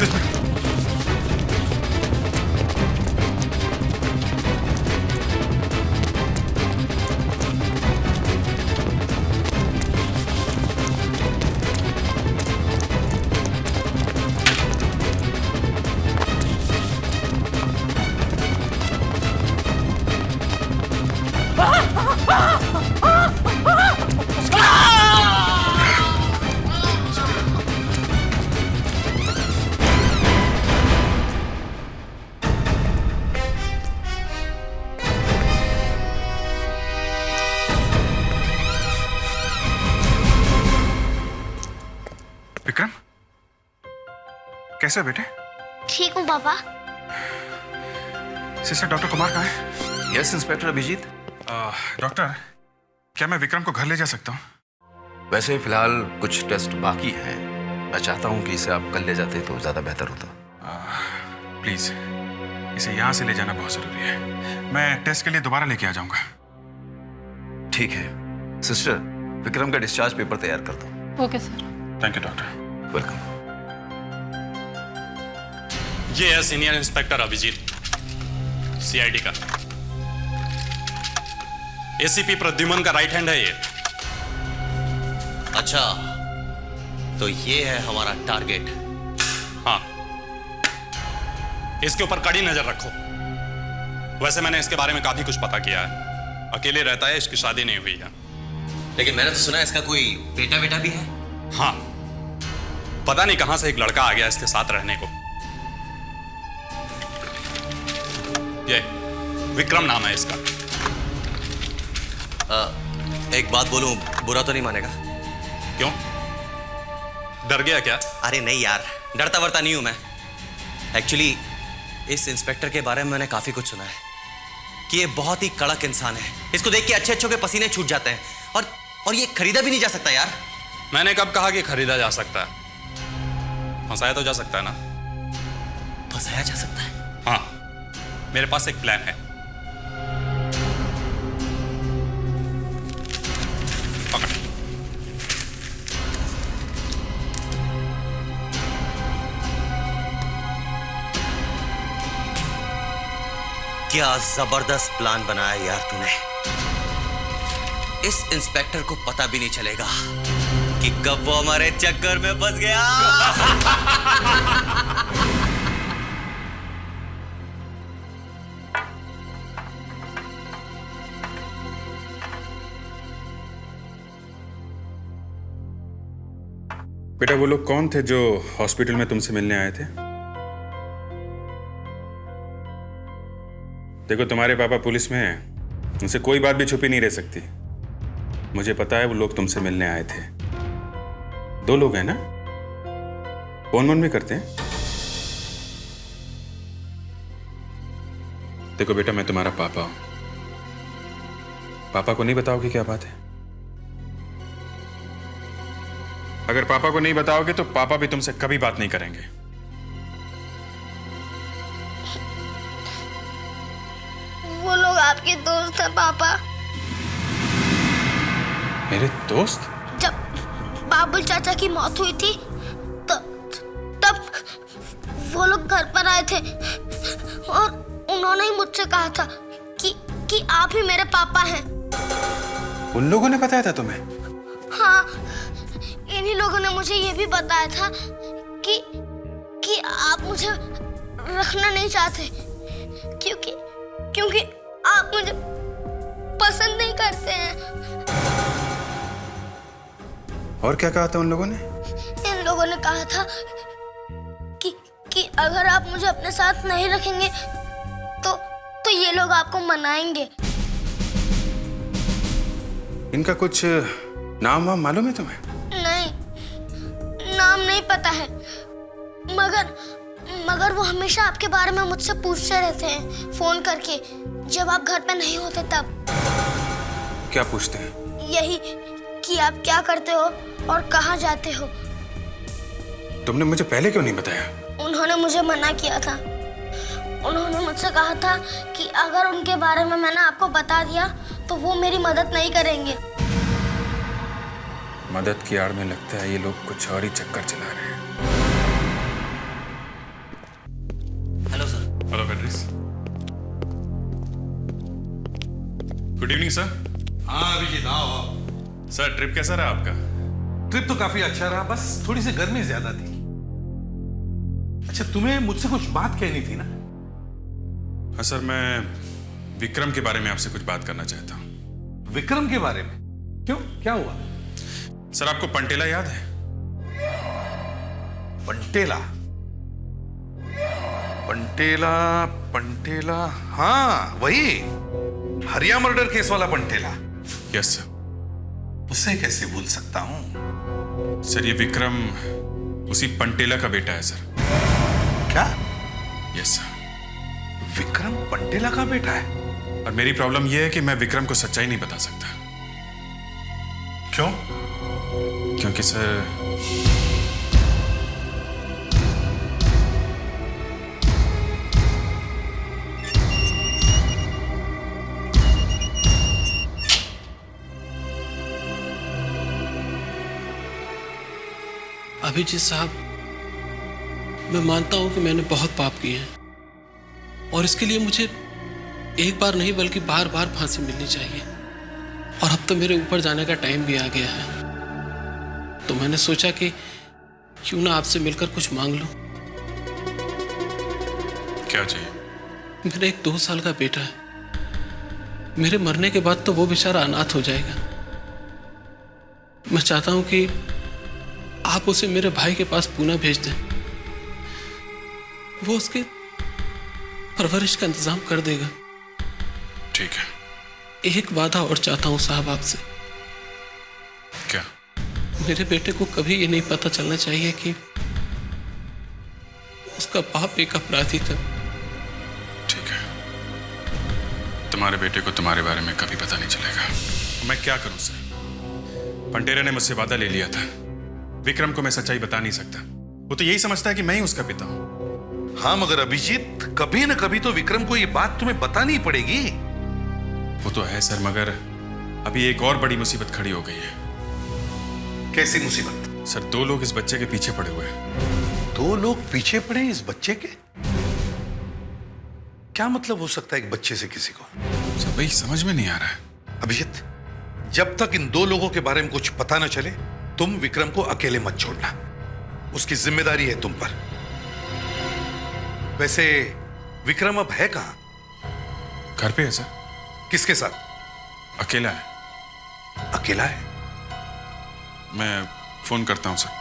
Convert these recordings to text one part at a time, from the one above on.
Excuse me. Vikram, कैसे हो बेटे? ठीक हूँ पापा। सिस्टर डॉक्टर कुमार कहाँ है? Yes inspector Abhijit. डॉक्टर, क्या मैं विक्रम को घर ले जा सकता हूँ? वैसे फिलहाल कुछ टेस्ट बाकी हैं। मैं चाहता हूँ कि इसे आप कल ले जाते तो ज्यादा बेहतर होता। प्लीज, इसे यहाँ से ले जाना बहुत जरूरी है। मैं टेस्ट के लिए दोबारा लेके आ जाऊंगा। ठीक है सिस्टर, विक्रम का डिस्चार्ज पेपर तैयार कर दो। Okay sir. Thank you doctor. Welcome. ये है सीनियर इंस्पेक्टर अभिजीत, सीआईडी का। एसीपी प्रद्युमन का राइट हैंड है ये। अच्छा, तो ये है हमारा टारगेट। हाँ, इसके ऊपर कड़ी नजर रखो। वैसे मैंने इसके बारे में काफी कुछ पता किया है। अकेले रहता है, इसकी शादी नहीं हुई है। लेकिन मैंने तो सुना है इसका कोई बेटा बेटा भी है। हाँ, पता नहीं कहां से एक लड़का आ गया इसके साथ रहने को। ये विक्रम नाम है इसका। एक बात बोलूं, बुरा तो नहीं मानेगा? क्यों, डर गया क्या? अरे नहीं यार, डरता वरता नहीं हूं मैं। एक्चुअली इस इंस्पेक्टर के बारे में मैंने काफी कुछ सुना है कि ये बहुत ही कड़क इंसान है। इसको देख के अच्छे अच्छों के पसीने छूट जाते हैं, और ये खरीदा भी नहीं जा सकता यार। मैंने कब कहा कि खरीदा जा सकता है? फंसाया तो जा सकता है ना? फंसाया जा सकता है? हाँ, मेरे पास एक प्लान है। पकड़। क्या जबरदस्त प्लान बनाया यार तूने। इस इंस्पेक्टर को पता भी नहीं चलेगा कि कब वो हमारे चक्कर में फंस गया। बेटा, वो लोग कौन थे जो हॉस्पिटल में तुमसे मिलने आए थे? देखो, तुम्हारे पापा पुलिस में हैं, उनसे कोई बात भी छुपी नहीं रह सकती। मुझे पता है वो लोग तुमसे मिलने आए थे। 2 लोग हैं ना? फोन वोन भी करते हैं? देखो बेटा, मैं तुम्हारा पापा हूं। पापा को नहीं बताओगे क्या बात है? अगर पापा को नहीं बताओगे तो पापा भी तुमसे कभी बात नहीं करेंगे। वो लोग आपके दोस्त हैं पापा। मेरे दोस्त? जब बाबुल चाचा की मौत हुई थी तब वो लोग घर पर आए थे और उन्होंने ही मुझसे कहा था कि आप ही मेरे पापा हैं। उन लोगों ने बताया था तुम्हें? हाँ, इन्हीं लोगों ने मुझे ये भी बताया था कि आप मुझे रखना नहीं चाहते क्योंकि आप मुझे पसंद नहीं करते हैं। और क्या कहा था उन लोगों ने? इन लोगों ने कहा था कि अगर आप मुझे अपने साथ नहीं रखेंगे तो ये लोग आपको मनाएंगे। इनका कुछ नाम वाम मालूम है तुम्हें? नहीं, नाम नहीं पता है, मगर वो हमेशा आपके बारे में मुझसे पूछते रहते हैं फोन करके, जब आप घर पे नहीं होते तब। क्या पूछते हैं? यही कि आप क्या करते हो और कहाँ जाते हो। तुमने मुझे पहले क्यों नहीं बताया? उन्होंने मुझे मना किया था। उन्होंने मुझसे कहा था कि अगर उनके बारे में मैंने आपको बता दिया तो वो मेरी मदद नहीं करेंगे। मदद की आड़ में लगता है ये लोग कुछ और ही चक्कर चला रहे हैं। प्लीज। Good evening sir. हाँ अभिजीत, आओ। सर ट्रिप कैसा रहा आपका? ट्रिप तो काफी अच्छा रहा, बस थोड़ी सी गर्मी ज्यादा थी। अच्छा, तुम्हें मुझसे कुछ बात कहनी थी ना? हाँ सर, मैं विक्रम के बारे में आपसे कुछ बात करना चाहता हूँ। विक्रम के बारे में? क्यों, क्या हुआ? सर आपको पंटेला याद है? पंटेला? पंटेला पंटेला, हाँ वही हरिया मर्डर केस वाला पंटेला। Yes sir. उसे कैसे भूल सकता हूं? सर ये विक्रम उसी पंटेला का बेटा है सर। क्या? Yes sir. विक्रम पंटेला का बेटा है? और मेरी प्रॉब्लम यह है कि मैं विक्रम को सच्चाई नहीं बता सकता। क्यों? क्योंकि सर अभिजीत साहब, मैं मानता हूं कि मैंने बहुत पाप किए हैं और इसके लिए मुझे एक बार नहीं बल्कि बार बार फांसी मिलनी चाहिए। और अब तो मेरे ऊपर जाने का टाइम भी आ गया है, तो मैंने सोचा कि क्यों ना आपसे मिलकर कुछ मांग लूं। क्या चाहिए? मेरा एक 2 साल का बेटा है। मेरे मरने के बाद तो वो बेचारा अनाथ हो जाएगा। मैं चाहता हूं कि आप उसे मेरे भाई के पास पुणे भेज दें। वो उसके परवरिश का इंतजाम कर देगा। ठीक है। एक वादा और चाहता हूं साहब आपसे। क्या? मेरे बेटे को कभी ये नहीं पता चलना चाहिए कि उसका बाप एक अपराधी था। ठीक है। तुम्हारे बेटे को तुम्हारे बारे में कभी पता नहीं चलेगा। मैं क्या करूं सर? पंटेला ने मुझसे वादा ले लिया था। विक्रम को मैं सच्चाई बता नहीं सकता। वो तो यही समझता है कि मैं ही उसका पिता हूं। हाँ मगर अभिजीत, कभी न कभी तो विक्रम को ये बात तुम्हें बतानी पड़ेगी। वो तो है सर, मगर अभी एक और बड़ी मुसीबत खड़ी हो गई है। कैसी मुसीबत? सर 2 लोग इस बच्चे के पीछे पड़े हुए हैं। 2 लोग पीछे पड़े इस बच्चे के? क्या मतलब हो सकता है एक बच्चे से किसी को? सर वही समझ में नहीं आ रहा है। अभिजीत, जब तक इन 2 लोगों के बारे में कुछ पता न चले, तुम विक्रम को अकेले मत छोड़ना। उसकी जिम्मेदारी है तुम पर। वैसे विक्रम अब है कहां? घर पे है सर। किसके साथ? अकेला है। अकेला है? मैं फोन करता हूं सर।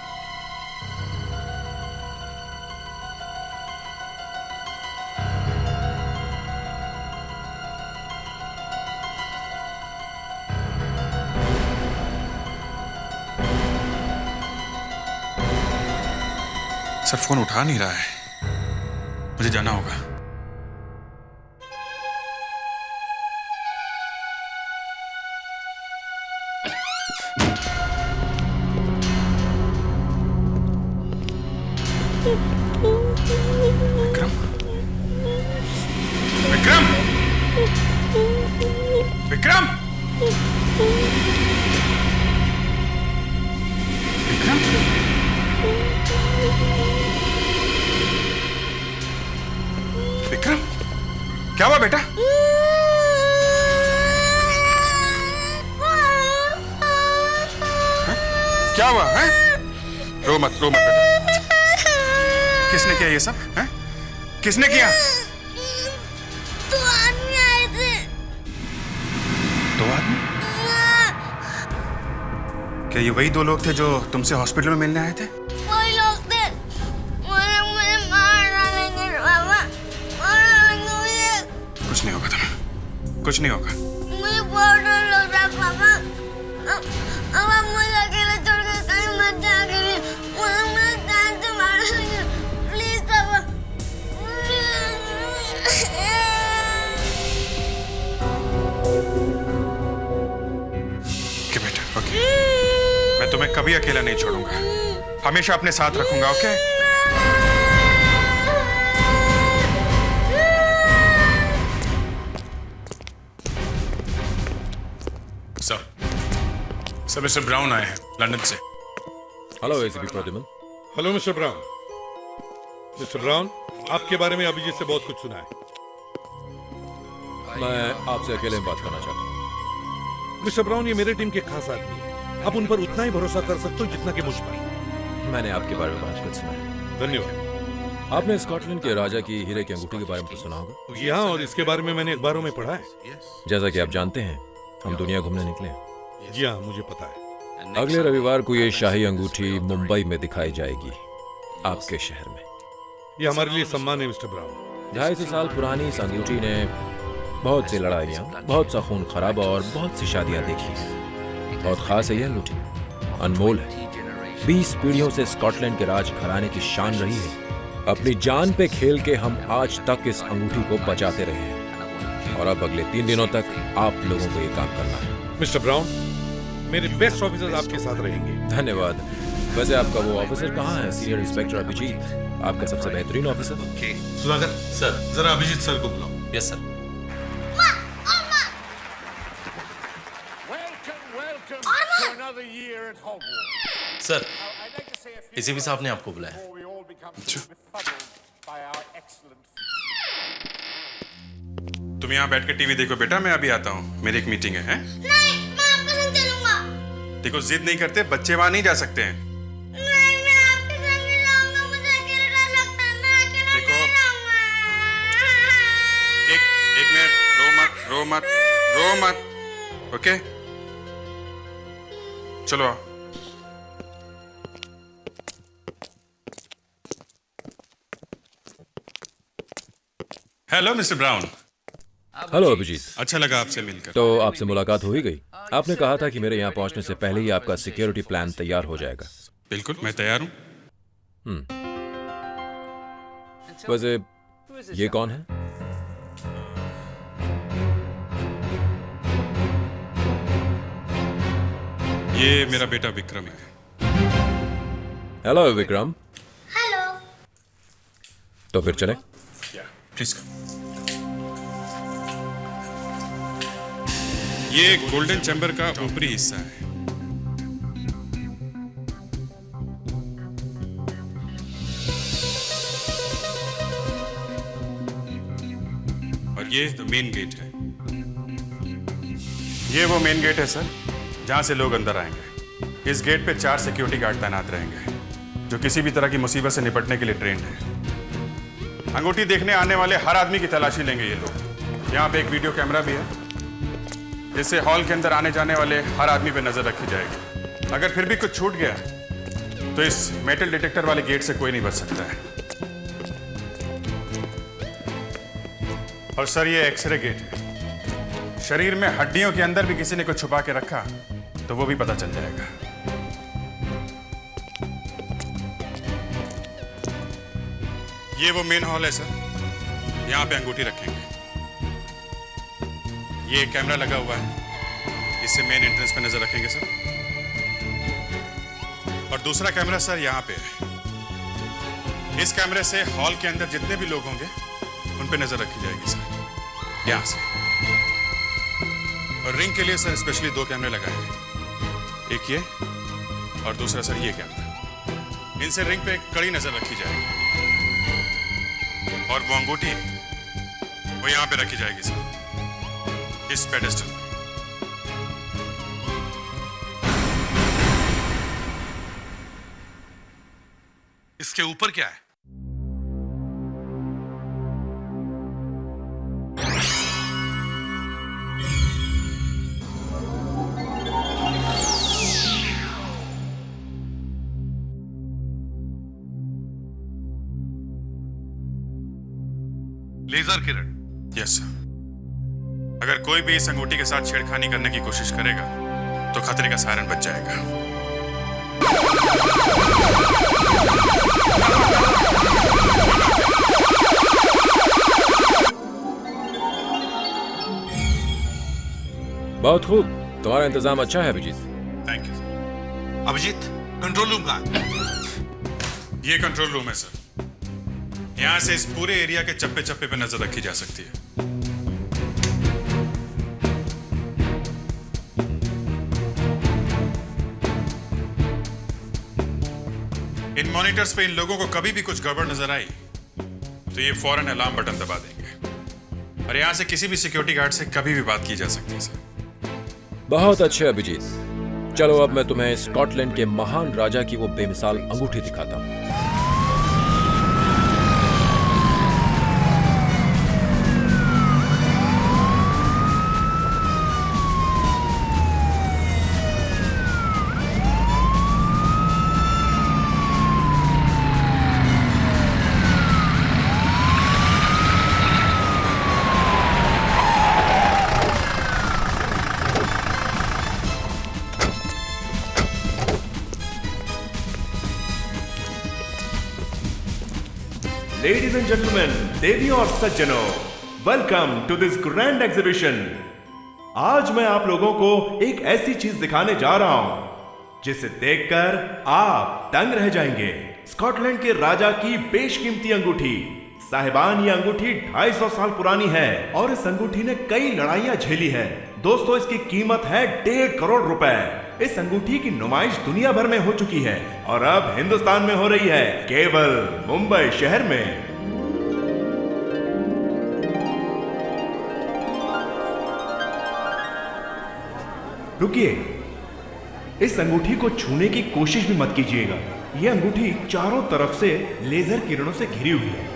सर फोन उठा नहीं रहा है। मुझे जाना होगा। विक्रम, विक्रम, विक्रम, विक्रम, विक्रम, क्या हुआ बेटा? क्या हुआ है? रो मत बेटा। किसने किया ये सब? है? किसने किया? 2 आदमी आए थे। 2 आदमी? क्या ये वही 2 लोग थे जो तुमसे हॉस्पिटल में मिलने आए थे? वही लोग थे। मुझे मार डालेंगे बाबा, मार डालेंगे मुझे। कुछ नहीं होगा तुम्हें, कुछ नहीं होगा। मुझे बहुत डर लग रहा है पापा। अब आप मुझे अकेले छोड़कर कहीं मत जाया करिए। मुझे जान से मार डालेंगे। प्लीज पापा। ओके बेटा, ओके। मैं तुम्हें कभी अकेला नहीं छोड़ूंगा। हमेशा अपने साथ रखूंगा, ओके? सर मिस्टर ब्राउन आए हैं लंदन से। Hello ACP Pradyuman. Hello Mister brown. Mister brown, आपके बारे में अभिजीत से बहुत कुछ सुना है। मैं आपसे अकेले में बात करना चाहता हूँ। मिस्टर ब्राउन, ये मेरे टीम के खास आदमी है। आप उन पर उतना ही भरोसा कर सकते हो जितना कि मुझ पर। मैंने आपके बारे में बहुत कुछ सुना है। धन्यवाद। आपने स्कॉटलैंड के राजा की हीरे की अंगूठी के बारे में तो सुना होगा। जी हाँ, और इसके बारे में मैंने अखबारों में पढ़ा है। जैसा कि आप जानते हैं, हम दुनिया घूमने निकले हैं। जी हाँ, मुझे पता है। अगले रविवार को ये शाही अंगूठी मुंबई में दिखाई जाएगी, आपके शहर में। ये हमारे लिए सम्मान है मिस्टर ब्राउन। 250 साल पुरानी इस अंगूठी ने बहुत सी लड़ाइयाँ, बहुत सा खून खराबा और बहुत सी शादियाँ देखी हैं। बहुत खास है यह अंगूठी, अनमोल है। 20 पीढ़ियों से स्कॉटलैंड के राज घराने की शान रही है। अपनी जान पे खेल के हम आज तक इस अंगूठी को बचाते रहे हैं, और अब अगले 3 दिनों तक आप लोगों को ये काम करना है। मिस्टर ब्राउन, मेरे बेस्ट ऑफिसर्स आपके साथ रहेंगे। धन्यवाद। वैसे आपका वो ऑफिसर कहाँ है? सीनियर इंस्पेक्टर अभिजीत, आपका सबसे बेहतरीन ऑफिसर। सुधाकर सर। जरा अभिजीत सर को बुलाओ। Yes sir. सर, इसी भी साहब ने आपको बुलाया। तुम यहाँ बैठ के टीवी देखो बेटा, मैं अभी आता हूँ, मेरी एक मीटिंग है, हैं? नहीं, मैं आपके संग चलूंगा। देखो जिद नहीं करते, बच्चे वहां नहीं जा सकते हैं। नहीं, मैं आपके संग ही जाऊंगा। मुझे अकेले डर लगता है। मैं अकेला देखो, नहीं रहूंगा। एक मिनट, रो मत, ओके? चलो आओ। Hello Mister Brown. Hello Abhijit. अच्छा लगा आपसे मिलकर। तो आपसे मुलाकात हो ही गई। आपने कहा था कि मेरे यहाँ पहुंचने से पहले ही आपका सिक्योरिटी प्लान तैयार हो जाएगा। बिल्कुल, मैं तैयार हूँ। वैसे ये कौन है? ये मेरा बेटा विक्रम है। हेलो विक्रम। हेलो। तो फिर चले। प्लीज। ये गोल्डन चैम्बर का ऊपरी हिस्सा है। और ये मेन गेट है। ये वो मेन गेट है सर, जहां से लोग अंदर आएंगे। इस गेट पे 4 सिक्योरिटी गार्ड तैनात रहेंगे, जो किसी भी तरह की मुसीबत से निपटने के लिए ट्रेंड है। अंगूठी देखने आने वाले हर आदमी की तलाशी लेंगे ये लोग। यहाँ पे एक वीडियो कैमरा भी है, जिससे हॉल के अंदर आने जाने वाले हर आदमी पे नजर रखी जाएगी। अगर फिर भी कुछ छूट गया तो इस मेटल डिटेक्टर वाले गेट से कोई नहीं बच सकता है। और सर, ये एक्सरे गेट है। शरीर में हड्डियों के अंदर भी किसी ने कुछ छुपा के रखा तो वो भी पता चल जाएगा। ये वो मेन हॉल है सर, यहाँ पे अंगूठी रखेंगे। ये कैमरा लगा हुआ है, इससे मेन एंट्रेंस पे नजर रखेंगे सर। और दूसरा कैमरा सर यहाँ पे है। इस कैमरे से हॉल के अंदर जितने भी लोग होंगे उन पे नजर रखी जाएगी सर, यहाँ से। और रिंग के लिए सर स्पेशली 2 कैमरे लगाए हैं, एक ये और दूसरा सर ये कैमरा। इनसे रिंग पे कड़ी नजर रखी जाएगी। और वो अंगूठी वो यहाँ पे रखी जाएगी सर, इस पेडेस्टल पे। इसके ऊपर क्या है? लेजर किरण। Yes sir. अगर कोई भी इस अंगूठी के साथ छेड़खानी करने की कोशिश करेगा तो खतरे का सायरन बच जाएगा। बहुत खूब, तुम्हारा इंतजाम अच्छा है Abhijit. Thank you sir. Abhijit, control room कहाँ है? ये कंट्रोल रूम है सर। यहां से इस पूरे एरिया के चप्पे चप्पे पे नजर रखी जा सकती है। इन मॉनिटर्स पे इन लोगों को कभी भी कुछ गड़बड़ नजर आई तो ये फौरन अलार्म बटन दबा देंगे। और यहाँ से किसी भी सिक्योरिटी गार्ड से कभी भी बात की जा सकती है सर। बहुत अच्छे अभिजीत, चलो अब मैं तुम्हें स्कॉटलैंड के महान राजा की वो बेमिसाल अंगूठी दिखाता हूं। Ladies and gentlemen, देवियों और सज्जनों, welcome to this grand exhibition. आज मैं आप लोगों को एक ऐसी चीज दिखाने जा रहा हूं जिसे देखकर आप दंग रह जाएंगे। स्कॉटलैंड के राजा की बेशकीमती अंगूठी। साहिबान, ये अंगूठी 250 साल पुरानी है और इस अंगूठी ने कई लड़ाइयां झेली है। दोस्तों, इसकी कीमत है 1.5 करोड़ रुपए। इस अंगूठी की नुमाइश दुनिया भर में हो चुकी है और अब हिंदुस्तान में हो रही है, केवल मुंबई शहर में। रुकिए, इस अंगूठी को छूने की कोशिश भी मत कीजिएगा। यह अंगूठी चारों तरफ से लेजर किरणों से घिरी हुई है।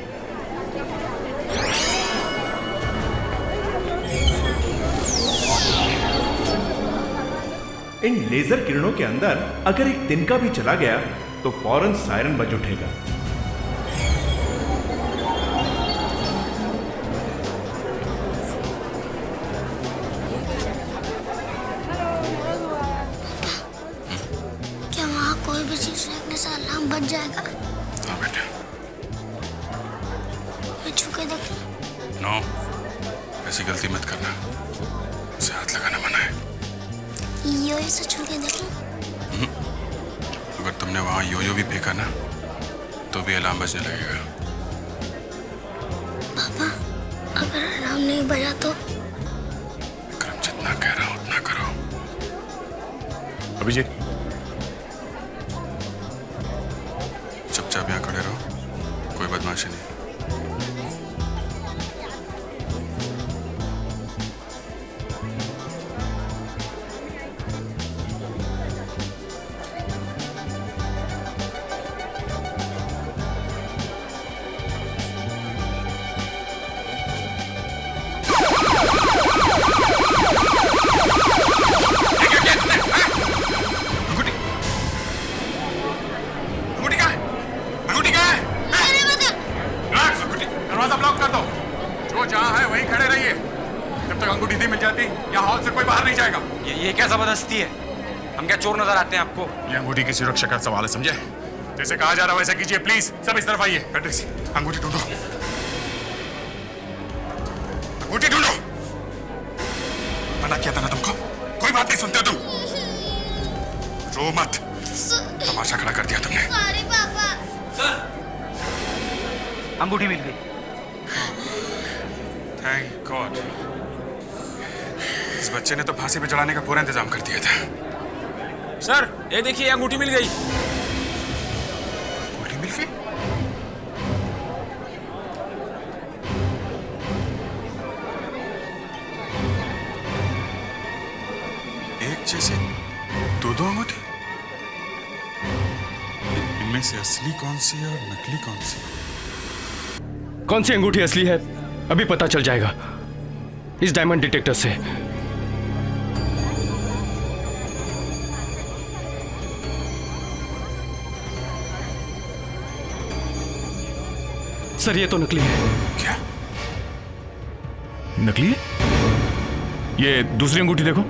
इन लेजर किरणों के अंदर अगर एक तिनका भी चला गया तो फौरन सायरन बज उठेगा। क्या वहाँ कोई भी चीज रखने से अलार्म बज जाएगा? हाँ बेटा। मैं छू के देखूं? नो, ऐसी गलती मत करना, उसे हाथ लगाना मना है। योयो से छू के देखूं? अगर तुमने वहां योयो भी फेंका ना तो भी अलार्म बजने लगेगा। पापा, अगर अलार्म नहीं बजा तो? विक्रम, जितना कह रहा हूं उतना करो। अभिजीत, चुपचाप यहाँ खड़े रहो, कोई बदमाशी नहीं। हम क्या चोर नजर आते हैं आपको? ये अंगूठी की सुरक्षा का सवाल है, समझे? जैसे कहा जा रहा है वैसा कीजिए प्लीज। सब इस तरफ आइए। पैट्रिक, अंगूठी ढूंढो, अंगूठी ढूंढो। मना किया था ना तुमको, कोई बात नहीं सुनते तुम। रो मत, तमाशा खड़ा कर दिया तुमने। सॉरी पापा। सर, अंगूठी मिल गई। Thank God. इस बच्चे ने तो फांसी पे चढ़ाने का पूरा इंतजाम कर दिया था। सर, ये देखिए, अंगूठी मिल गई। अंगूठी मिल गई? एक जैसे दो अंगूठी? इनमें से असली कौन सी है और नकली कौन सी? कौन सी अंगूठी असली है अभी पता चल जाएगा इस डायमंड डिटेक्टर से। सर, ये तो नकली है। क्या? नकली है? ये दूसरी अंगूठी देखो।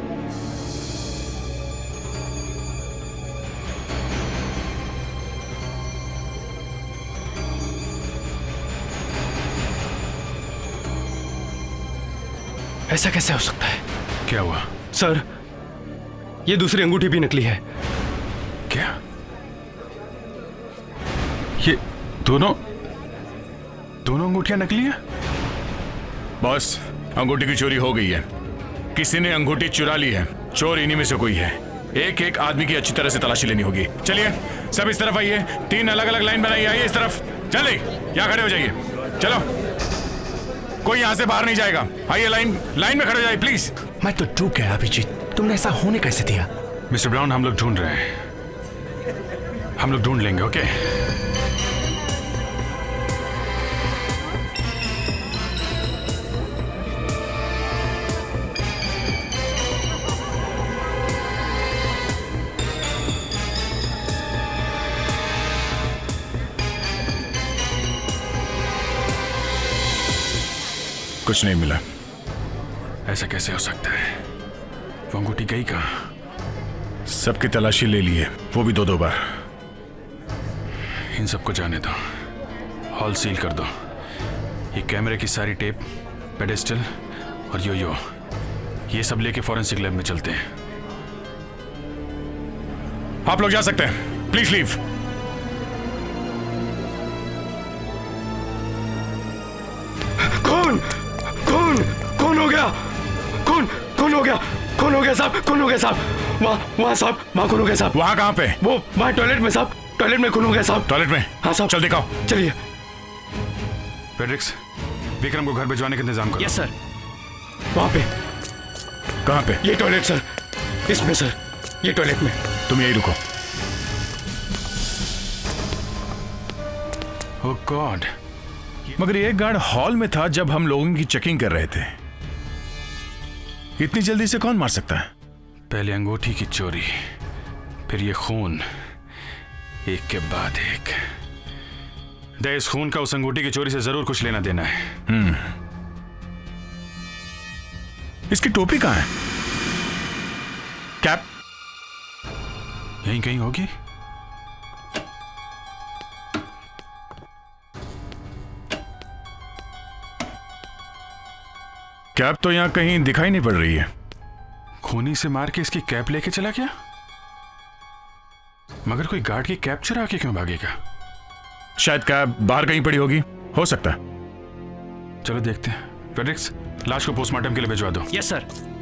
ऐसा कैसे हो सकता है? क्या हुआ? सर, ये दूसरी अंगूठी भी नकली है। क्या? ये दोनों अंगूठियां नकली हैं? बॉस, अंगूठी की चोरी हो गई है। किसी ने अंगूठी चुरा ली है। चोर इन्हीं में से कोई है। एक एक आदमी की अच्छी तरह से तलाशी लेनी होगी। चलिए, सब इस तरफ आइए। 3 अलग अलग लाइन बनाइए। आइए इस तरफ। चलिए, यहाँ खड़े हो जाइए। चलो। कोई यहाँ से बाहर नहीं जाएगा। आइए लाइन में खड़े जाइए प्लीज। मैं तो चूक गया अभिजीत, तुमने ऐसा होने कैसे दिया? मिस्टर ब्राउन, हम लोग ढूंढ रहे हैं, हम लोग ढूंढ लेंगे। ओके कुछ नहीं मिला। ऐसा कैसे हो सकता है? वो अंगूठी गई कहाँ? सबकी तलाशी ले ली है, वो भी 2-2 बार। इन सबको जाने दो, हॉल सील कर दो। ये कैमरे की सारी टेप, पेडेस्टल और यो ये सब लेके फॉरेंसिक लैब में चलते हैं। आप लोग जा सकते हैं, प्लीज लीव। कौन हो गया? कौन हो गया? कौन हो गया साहब? कौन हो गया साहब? वहाँ साहब, वहाँ कौन हो गया साहब? वहाँ कहाँ पे? वो वहाँ टॉयलेट में साहब, टॉयलेट में कौन हो गया साहब? टॉयलेट में? हाँ साहब। चल दिखाओ। चलिए। फेड्रिक्स, विक्रम को घर भिजवाने का इंतजाम करो। Yes sir. वहाँ पे। कहाँ पे? ये टॉयलेट सर, इसमें सर, ये टॉयलेट में। तुम यही रुको। ओह गॉड, मगर ये गार्ड हॉल में था जब हम लोगों की चेकिंग कर रहे थे। इतनी जल्दी से कौन मार सकता है? पहले अंगूठी की चोरी, फिर ये खून, एक के बाद एक। इस खून का उस अंगूठी की चोरी से जरूर कुछ लेना देना है। इसकी टोपी कहाँ है? कैप यहीं कहीं होगी। कैप तो यहां कहीं दिखाई नहीं पड़ रही है। खूनी से मार के इसकी कैप लेके चला गया, मगर कोई गार्ड की कैप चुरा के क्यों भागेगा? शायद कैप बाहर कहीं पड़ी होगी, हो सकता है। चलो देखते हैं। फेड्रिक्स, लाश को पोस्टमार्टम के लिए भिजवा दो। Yes sir.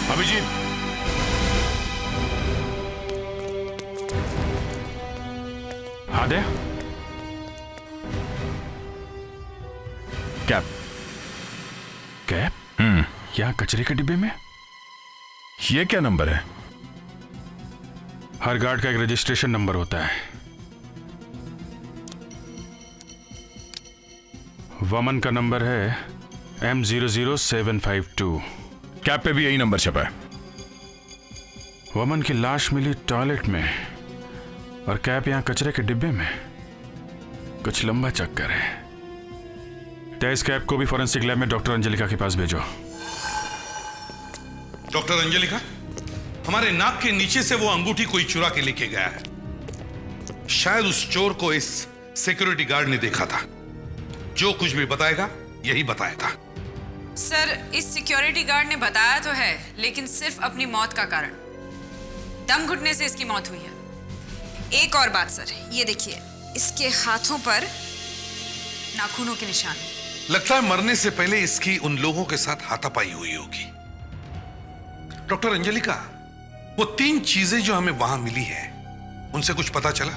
अभिजीत, हाँ दे। कैप। कैप? यहाँ कचरे के डिब्बे में? ये क्या नंबर है? हर गार्ड का एक रजिस्ट्रेशन नंबर होता है। वमन का नंबर है M00752। कैप पे भी यही नंबर छपा है। वमन की लाश मिली टॉयलेट में और कैप यहां कचरे के डिब्बे में। कुछ लंबा चक्कर है। इस कैप को भी फॉरेंसिक लैब में डॉक्टर अंजलिका के पास भेजो। डॉक्टर अंजलिका, हमारे नाक के नीचे से वो अंगूठी कोई चुरा के लेके गया है। शायद उस चोर को इस सिक्योरिटी गार्ड ने देखा था। जो कुछ भी बताएगा यही बताएगा। सर, इस सिक्योरिटी गार्ड ने बताया तो है, लेकिन सिर्फ अपनी मौत का कारण। दम घुटने से इसकी मौत हुई है। एक और बात सर, ये देखिए, इसके हाथों पर नाखूनों के निशान। लगता है मरने से पहले इसकी उन लोगों के साथ हाथापाई हुई होगी। डॉक्टर अंजलिका, वो 3 चीजें जो हमें वहां मिली है, उनसे कुछ पता चला?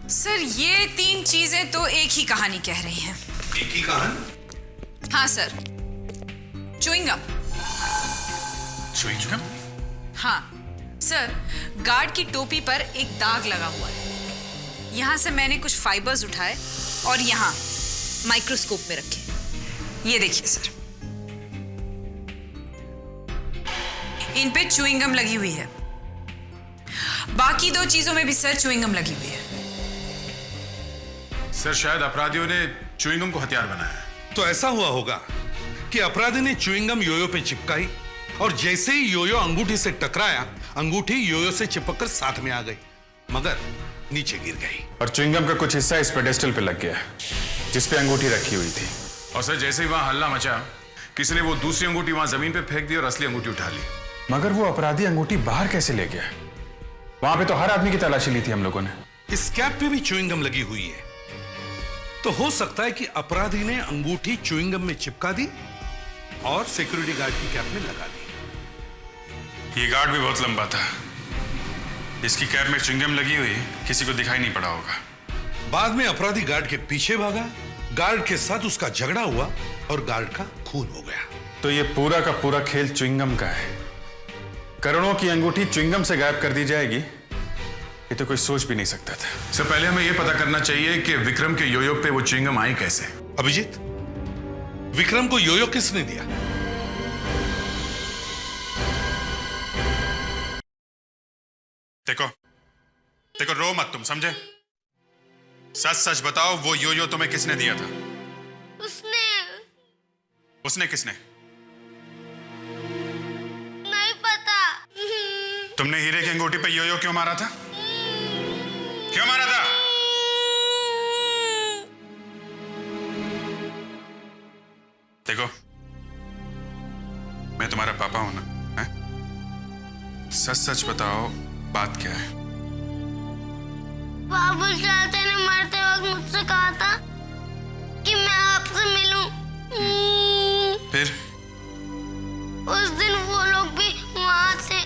सर, ये 3 चीजें तो एक ही कहानी कह रही हैं। एक ही कहानी? हाँ सर, च्युइंगम। च्युइंगम? हाँ सर, गार्ड की टोपी पर एक दाग लगा हुआ है। यहां से मैंने कुछ फाइबर्स उठाए और यहां माइक्रोस्कोप में रखे। ये देखिए सर, इन पे च्युइंगम लगी हुई है। बाकी 2 चीजों में भी सर च्युइंगम लगी हुई है। सर, शायद अपराधियों ने च्युइंगम को हथियार बनाया। तो ऐसा हुआ होगा कि अपराधी ने च्युइंगम योयो पे चिपकाई और जैसे ही योयो अंगूठी से टकराया, अंगूठी योयो से चिपककर साथ में आ गई, मगर नीचे गिर गई। और च्युइंगम का कुछ हिस्सा इस पेडेस्टल पे लग गया जिस पे अंगूठी रखी हुई थी। और सर जैसे ही वहां हल्ला मचा, किसी ने वो दूसरी अंगूठी वहां जमीन पे फेंक दी और असली अंगूठी उठा ली। मगर वो अपराधी अंगूठी बाहर कैसे ले गया? वहां पे तो हर आदमी की तलाशी ली थी हम लोगों ने। इस कैप पे भी च्युइंगम लगी हुई है, तो हो सकता है कि अपराधी ने अंगूठी च्युइंगम में चिपका दी और सिक्योरिटी गार्ड की कैप में लगा दी। ये गार्ड भी बहुत लंबा था। इसकी कैप में च्युइंगम लगी हुई किसी को दिखाई नहीं पड़ा होगा। बाद में अपराधी गार्ड के पीछे भागा, गार्ड के साथ उसका झगड़ा हुआ और गार्ड का खून हो गया। तो ये पूरा का पूरा खेल च्युइंगम का है। करोड़ों की अंगूठी च्युइंगम से गायब कर दी जाएगी, ये तो कोई सोच भी नहीं सकता था। सर पहले हमें यह पता करना चाहिए कि विक्रम के योयो पे वो च्युइंगम आई कैसे। अभिजीत, विक्रम को योयो किसने दिया? देखो रो मत तुम, समझे? सच सच बताओ, वो योयो तुम्हें किसने दिया था? उसने किसने? नहीं पता। तुमने हीरे की अंगूठी पे योयो क्यों मारा था? क्यों मारा था? देखो, मैं तुम्हारा पापा हूं ना, हैं? सच सच बताओ, बात क्या है? बाबुल चाचा ने मरते वक्त मुझसे कहा था कि मैं आपसे मिलूं। फिर? उस दिन वो लोग भी वहां थे।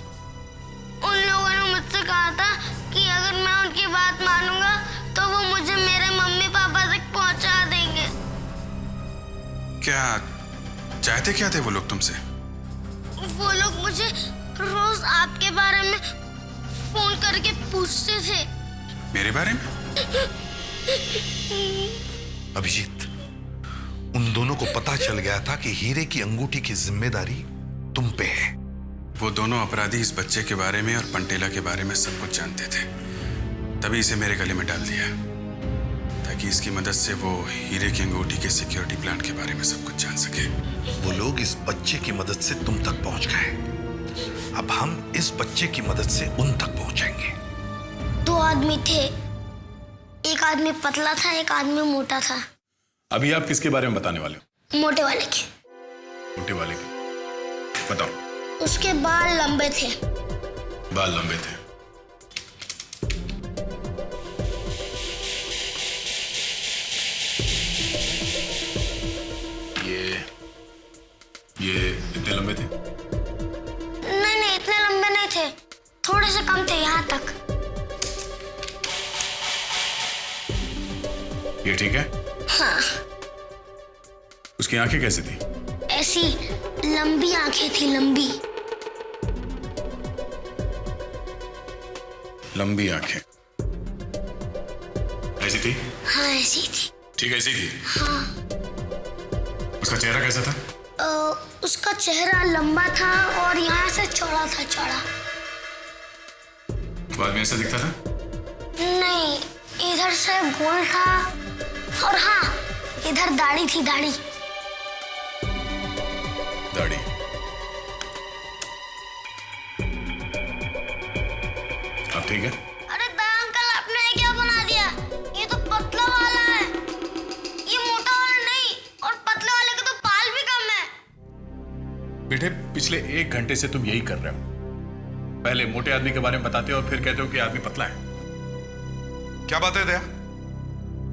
उन लोगों ने मुझसे कहा था कि अगर मैं उनकी बात मानूंगा तो वो मुझे मेरे मम्मी पापा तक पहुंचा देंगे। क्या चाहते क्या थे वो लोग तुमसे? वो लोग मुझे रोज आपके बारे में फोन करके पूछते थे। मेरे बारे में? अभिजीत, उन दोनों को पता चल गया था कि हीरे की अंगूठी की जिम्मेदारी तुम पे है। वो दोनों अपराधी इस बच्चे के बारे में और पंटेला के बारे में सब कुछ जानते थे, तभी इसे मेरे गले में डाल दिया ताकि इसकी मदद से वो हीरे की अंगूठी के सिक्योरिटी प्लान के बारे में सब कुछ जान सके। वो लोग इस बच्चे की मदद से तुम तक पहुंच गए, अब हम इस बच्चे की मदद से उन तक पहुंचेंगे। 2 आदमी थे, एक आदमी पतला था, एक आदमी मोटा था। अभी आप किसके बारे में बताने वाले हो? मोटे वाले के। मोटे वाले के, बताओ। उसके बाल लंबे थे। बाल लंबे थे। ये इतने लंबे थे? नहीं, इतने लंबे नहीं थे, थोड़े से कम थे, यहाँ तक। ये ठीक है? हाँ। उसकी आंखें कैसी थी? ऐसी लंबी आंखें थी, लंबी। लंबी आंखें ऐसी थी? हाँ, ऐसी थी। ठीक ऐसी थी? हाँ। उसका चेहरा कैसा था? उसका चेहरा लंबा था और यहाँ से चौड़ा था, चौड़ा। बाद में ऐसा दिखता था? नहीं, इधर से गोल था और हाँ, इधर दाढ़ी थी, दाढ़ी। दाढ़ी। अब ठीक है? अरे अंकल, आपने क्या बना दिया? ये तो पतला वाला है, ये मोटा वाला नहीं, और पतले वाले के तो बाल भी कम है। बेटे, पिछले 1 घंटे से तुम यही कर रहे हो। पहले मोटे आदमी के बारे में बताते हो और फिर कहते हो कि आदमी पतला है। क्या बात है दया?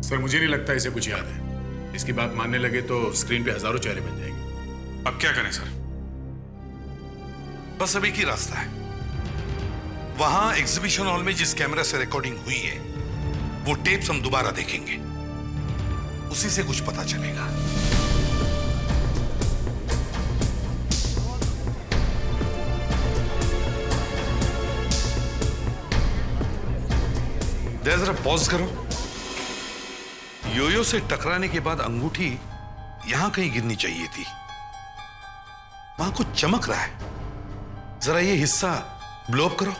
सर मुझे नहीं लगता इसे कुछ याद है। इसकी बात मानने लगे तो स्क्रीन पे हजारों चेहरे बन जाएंगे। अब क्या करें सर? बस अभी की रास्ता है। वहां एग्जीबिशन हॉल में जिस कैमरा से रिकॉर्डिंग हुई है, वो टेप्स हम दोबारा देखेंगे, उसी से कुछ पता चलेगा। जरा पॉज करो। योयो से टकराने के बाद अंगूठी यहां कहीं गिरनी चाहिए थी। वहां कुछ चमक रहा है, जरा ये हिस्सा ब्लो अप करो।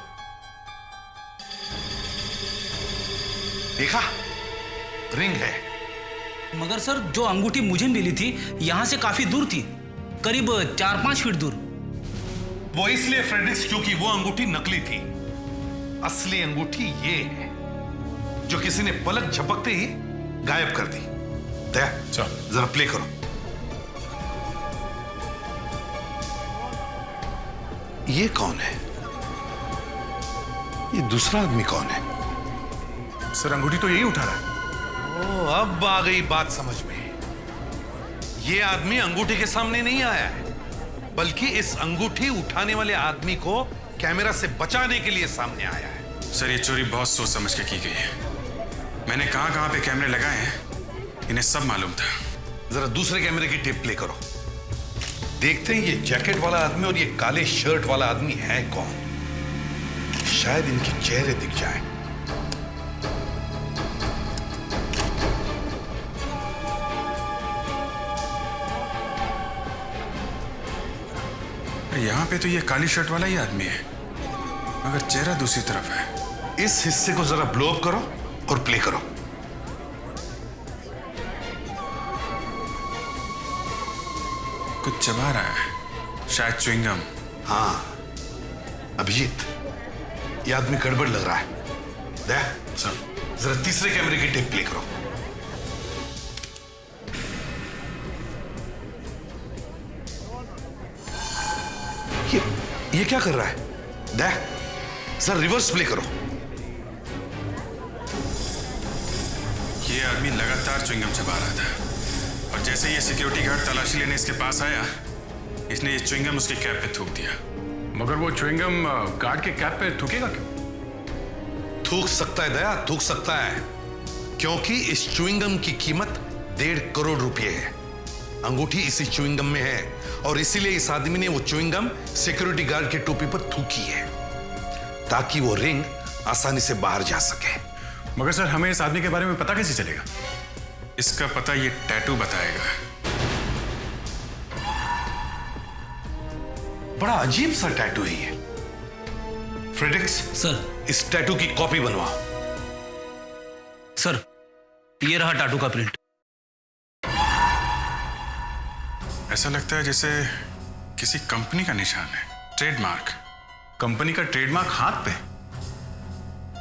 देखा? रिंग है। मगर सर, जो अंगूठी मुझे मिली थी यहां से काफी दूर थी, करीब 4-5 फीट दूर। वो इसलिए फ्रेडरिक्स, क्योंकि वो अंगूठी नकली थी। असली अंगूठी ये है जो किसी ने पलक झपकते ही गायब कर दी। दया, जरा प्ले करो। ये कौन है? ये दूसरा आदमी कौन है? सर अंगूठी तो यही उठा रहा है। ओ, अब आ गई बात समझ में। ये आदमी अंगूठी के सामने नहीं आया है, बल्कि इस अंगूठी उठाने वाले आदमी को कैमरा से बचाने के लिए सामने आया है। सर ये चोरी बहुत सोच समझ के की गई है। मैंने कहां कहां पे कैमरे लगाए हैं, इन्हें सब मालूम था। जरा दूसरे कैमरे की टेप प्ले करो। देखते हैं ये जैकेट वाला आदमी और ये काले शर्ट वाला आदमी है कौन। शायद इनके चेहरे दिख जाए। यहां पे तो ये काली शर्ट वाला ही आदमी है, मगर चेहरा दूसरी तरफ है। इस हिस्से को जरा ब्लो अप करो और प्ले करो। कुछ चबा रहा है, शायद च्युइंगम। हाँ अभिजीत, ये आदमी गड़बड़ लग रहा है। देख सर, जरा तीसरे कैमरे की टेप प्ले करो। ये क्या कर रहा है? देख सर, रिवर्स प्ले करो। ये आदमी लगातार च्युइंगम चबा रहा था, और जैसे ये सिक्योरिटी गार्ड तलाशी लेने इसके पास आया, इसने ये च्युइंगम उसकी कैप पे थूक दिया। मगर वो च्युइंगम गार्ड के कैप पे थूकेगा क्यों? थूक सकता है दया, थूक सकता है, क्योंकि इस च्युइंगम की कीमत 1.5 करोड़ रुपए है। अंगूठी इसी च्युइंगम में है, और इसीलिए इस आदमी ने वो च्युइंगम सिक्योरिटी गार्ड की टोपी पर थूकी है, ताकि वो रिंग आसानी से बाहर जा सके। मगर सर हमें इस आदमी के बारे में पता कैसे चलेगा? इसका पता ये टैटू बताएगा। बड़ा अजीब सा टैटू है ये। फ्रेडरिक्स सर, इस टैटू की कॉपी बनवाओ। सर ये रहा टैटू का प्रिंट। ऐसा लगता है जैसे किसी कंपनी का निशान है, ट्रेडमार्क। कंपनी का ट्रेडमार्क हाथ पे?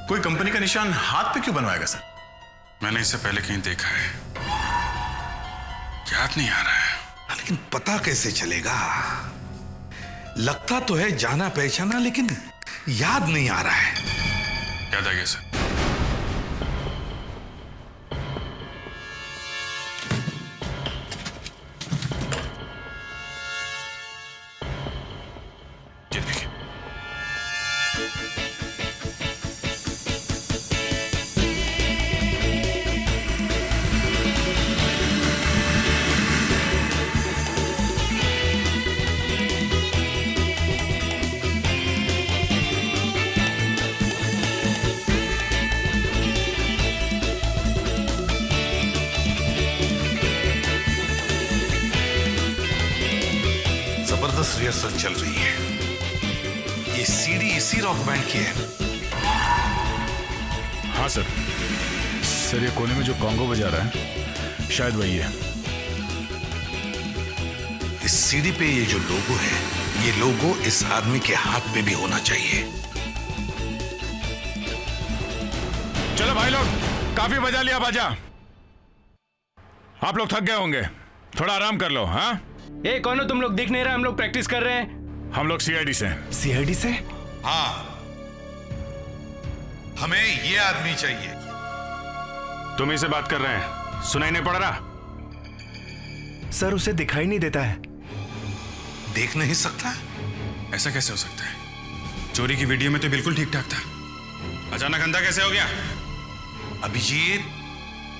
कोई कंपनी का निशान हाथ पे क्यों बनवाएगा सर? मैंने इससे पहले कहीं देखा है, याद नहीं आ रहा है। लेकिन पता कैसे चलेगा? लगता तो है जाना पहचाना, लेकिन याद नहीं आ रहा है। याद आ गया सर। ये देखिए। जबरदस्त रिहर्सल चल रही है। ये सीडी इसी रॉक बैंड की है। हाँ सर। सर ये कोने में जो कॉन्गो बजा रहा है शायद वही है। इस सीडी पे ये जो लोगो है, ये लोगो इस आदमी के हाथ पे भी होना चाहिए। चलो भाई लोग, काफी बजा लिया बाजा। आप लोग थक गए होंगे, थोड़ा आराम कर लो। हाँ ए कौन हो तुम लोग? दिख नहीं रहा, हम लोग प्रैक्टिस कर रहे हैं। हम लोग सीआईडी से। सीआईडी से? हाँ, हमें ये आदमी चाहिए। तुम ही से बात कर रहे हैं, सुनाई नहीं पड़ रहा? सर उसे दिखाई नहीं देता है। देख नहीं सकता? ऐसा कैसे हो सकता है? चोरी की वीडियो में तो बिल्कुल ठीक ठाक था, अचानक अंधा कैसे हो गया? अभिजीत,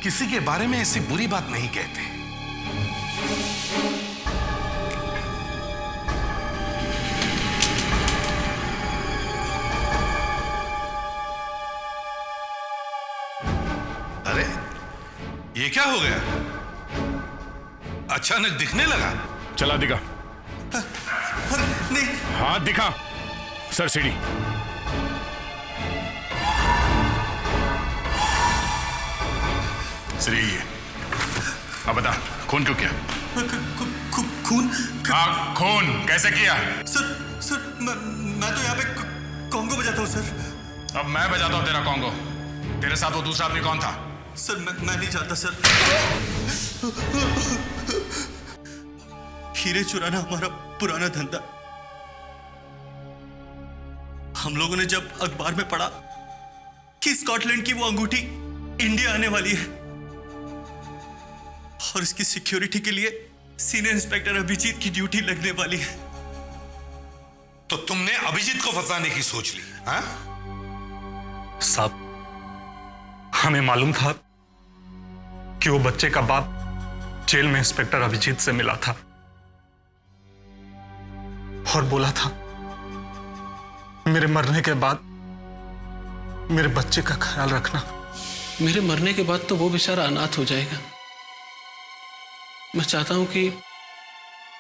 किसी के बारे में ऐसी बुरी बात नहीं कहते। अरे ये क्या हो गया? अचानक दिखने लगा। चला दिखा। नहीं। हाथ दिखा। सर सीढ़ी। सर यही है। अब बता, खून क्यों किया? खून? हाँ खून कैसे किया? सर मैं तो यहाँ पे कॉन्गो बजाता हूँ सर। अब मैं बजाता हूँ तेरा कॉन्गो। तेरे साथ वो दूसरा आदमी कौन था? सर मैं नहीं जानता सर। हीरे चुराना हमारा पुराना धंधा। हम लोगों ने जब अखबार में पढ़ा कि स्कॉटलैंड की वो अंगूठी इंडिया आने वाली है और इसकी सिक्योरिटी के लिए सीनियर इंस्पेक्टर अभिजीत की ड्यूटी लगने वाली है, तो तुमने अभिजीत को फंसाने की सोच ली? हाँ? साहब, हमें मालूम था कि वो बच्चे का बाप जेल में इंस्पेक्टर अभिजीत से मिला था और बोला था मेरे मरने के बाद मेरे बच्चे का ख्याल रखना। मेरे मरने के बाद तो वो बेचारा अनाथ हो जाएगा। मैं चाहता हूं कि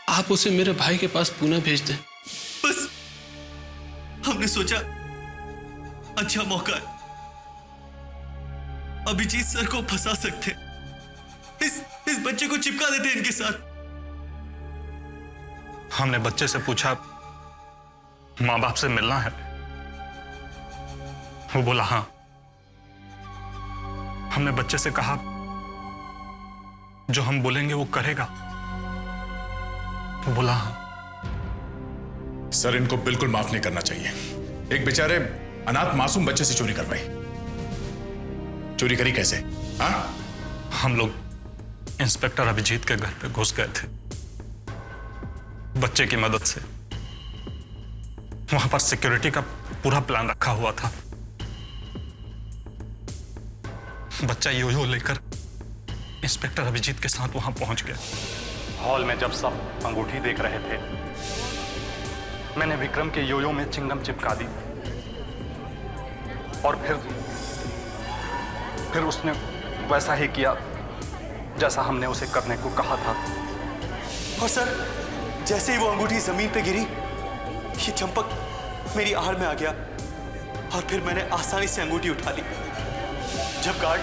आप उसे मेरे भाई के पास पुणे भेज दें। बस हमने सोचा अच्छा मौका है, अभिजीत सर को फंसा सकते, इस बच्चे को चिपका देते इनके साथ। हमने बच्चे से पूछा मां बाप से मिलना है, वो बोला हां। हमने बच्चे से कहा जो हम बोलेंगे वो करेगा, वो बोला हां। सर, इनको बिल्कुल माफ नहीं करना चाहिए। एक बेचारे अनाथ मासूम बच्चे से चोरी करवाई। चोरी करी कैसे? हाँ? हम लोग इंस्पेक्टर अभिजीत के घर पे घुस गए थे बच्चे की मदद से। वहां पर सिक्योरिटी का पूरा प्लान रखा हुआ था। बच्चा यो लेकर इंस्पेक्टर अभिजीत के साथ वहां पहुंच गया। हॉल में जब सब अंगूठी देख रहे थे, मैंने विक्रम के योयो में चिंगम चिपका दी और फिर उसने वैसा ही किया जैसा हमने उसे करने को कहा था। और सर, जैसे ही वो अंगूठी जमीन पे गिरी, ये चंपक मेरी आहड़ में आ गया और फिर मैंने आसानी से अंगूठी उठा ली। जब गार्ड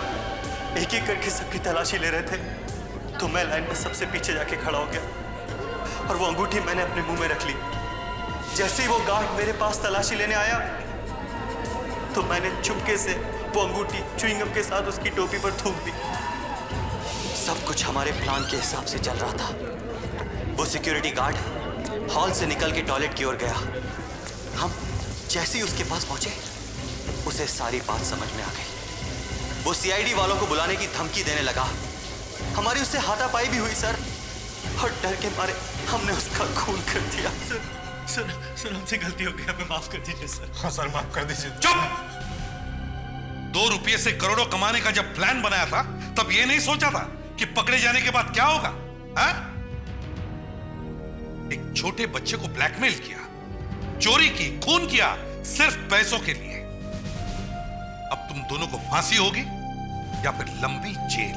एक एक करके सबकी तलाशी ले रहे थे, तो मैं लाइन में सबसे पीछे जाके खड़ा हो गया और वो अंगूठी मैंने अपने मुंह में रख ली। जैसे ही वो गार्ड मेरे पास तलाशी लेने आया, तो मैंने चुपके से वो अंगूठी च्युइंगम के साथ उसकी टोपी पर थूक दी। सब कुछ हमारे प्लान के हिसाब से चल रहा था। वो सिक्योरिटी गार्ड हॉल से निकल के टॉयलेट की ओर गया। हम जैसे ही उसके पास पहुंचे, उसे सारी बात समझ में आ गई। वो सीआईडी वालों को बुलाने की धमकी देने लगा। हमारी उससे हाथापाई भी हुई सर, और डर के मारे हमने उसका खून कर दिया। सर हमसे गलती हो गई, हमें माफ कर दीजिए सर। हाँ सर, माफ कर दीजिए। चुप! 2 रुपये से करोड़ों कमाने का जब प्लान बनाया था, तब ये नहीं सोचा था कि पकड़े जाने के बाद क्या होगा? हा? एक छोटे बच्चे को ब्लैकमेल किया, चोरी की, खून किया, सिर्फ पैसों के लिए। अब तुम दोनों को फांसी होगी या फिर लंबी जेल।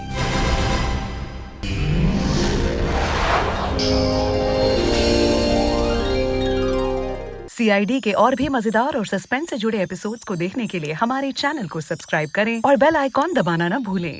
सीआईडी के और भी मजेदार और सस्पेंस से जुड़े एपिसोड्स को देखने के लिए हमारे चैनल को सब्सक्राइब करें और बेल आइकॉन दबाना ना भूलें।